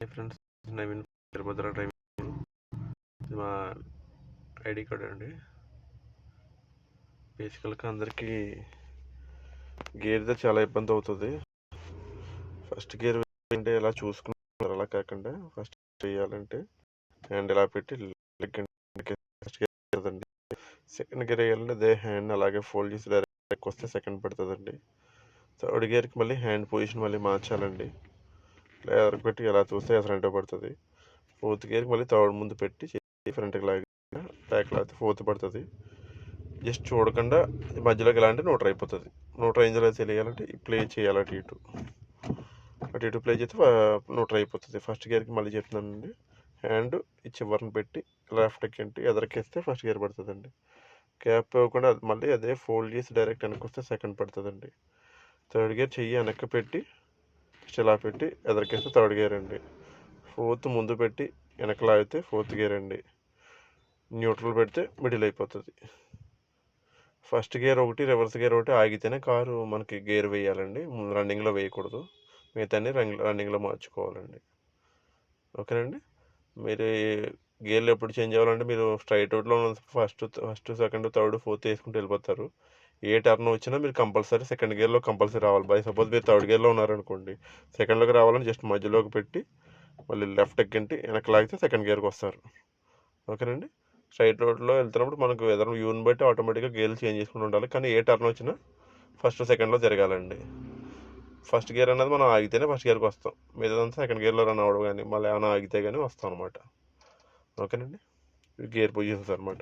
Friends, Naveen తిరుపతిలో driving. ఇది మా ఐడి కార్డ్ అండి. బేసికల్గా అందరికీ గేర్తో చాలా ఇబ్బంది అవుతుంది. ఫస్ట్ గేర్ అంటే ఎలా చూసుకున్నారు, అలా కాకుండా ఫస్ట్ వేయాలంటే హ్యాండ్ ఇలా పెట్టి ఫస్ట్ గేర్ కదండి. సెకండ్ గేర్ వేయాలంటే అదే హ్యాండ్ అలాగే ఫోల్డ్ చేసి డైరెక్ట్ వస్తే సెకండ్ పడుతుందండి. థర్డ్ గేర్కి మళ్ళీ హ్యాండ్ పొజిషన్ మళ్ళీ మార్చాలండి. ఎదరికి పెట్టి ఎలా చూస్తే ఫ్రంట్ పడుతుంది. ఫోర్త్ గేర్కి మళ్ళీ థర్డ్ ముందు పెట్టి ఫ్రంట్కి లాగి బ్యాక్ లాగితే ఫోర్త్ పడుతుంది. జస్ట్ చూడకుండా మధ్యలోకి ఎలా అంటే న్యూట్రల్ అయిపోతుంది. న్యూట్రల్ ఏం చేయాలో తెలియాలంటే ప్లే చేయాలి, అటు ఇటు ప్లే చేస్తే న్యూట్రల్ అయిపోతుంది. ఫస్ట్ గేర్కి మళ్ళీ చెప్తున్నానండి, హ్యాండ్ ఈ చివరిని పెట్టి లెఫ్ట్కి అంటే ఎదరికేస్తే ఫస్ట్ గేర్ పడుతుందండి. క్యాప్ ఇవ్వకుండా మళ్ళీ అదే ఫోల్డ్ చేసి డైరెక్ట్ వెనక్కి వస్తే సెకండ్ పడుతుందండి. థర్డ్ గేర్ చెయ్యి వెనక్కి పెట్టి ఇలా పెట్టి ఎదరికేస్తే థర్డ్ గేర్ అండి. ఫోర్త్ ముందు పెట్టి వెనక లాగితే ఫోర్త్ గేర్ అండి. న్యూట్రల్ పెడితే మిడిల్ అయిపోతుంది. ఫస్ట్ గేర్ ఒకటి, రివర్స్ గేర్ ఒకటి ఆగితేనే కారు మనకి గేర్ వేయాలండి. రన్నింగ్లో వేయకూడదు. మిగతాన్ని రన్నింగ్లో మార్చుకోవాలండి. ఓకేనండి. మీరు గేర్లు ఎప్పుడు చేంజ్ అవ్వాలంటే మీరు స్ట్రైట్ రోడ్లో ఫస్ట్ సెకండ్ థర్డ్ ఫోర్త్ వేసుకుంటూ వెళ్ళిపోతారు. ఏ టర్న్ వచ్చినా మీరు కంపల్సరీ సెకండ్ గేర్లో కంపల్సరీ రావాలి. బై సపోజ్ మీరు థర్డ్ గేర్లో ఉన్నారనుకోండి, సెకండ్లోకి రావాలని జస్ట్ మధ్యలోకి పెట్టి మళ్ళీ లెఫ్ట్ ఎక్కింటి వెనక్కి లాగితే సెకండ్ గేర్కి వస్తారు. ఓకేనండి. స్ట్రైట్ రోడ్లో వెళ్తున్నప్పుడు మనకు ఎదురు యూని బట్టి ఆటోమేటిక్గా గేర్లు చేంజ్ చేసుకుంటూ ఉండాలి. కానీ ఏ టర్న్ వచ్చినా ఫస్ట్ సెకండ్లో జరగాలండి. ఫస్ట్ గేర్ అనేది మనం ఆగితేనే ఫస్ట్ గేర్కి వస్తాం. మిగతాదంతా సెకండ్ గేర్లో రన్ అవ్వడం కానీ మళ్ళీ ఏమైనా ఆగితే కానీ వస్తాం అనమాట. ఓకేనండి. గేర్ పొజిషన్స్ అనమాట.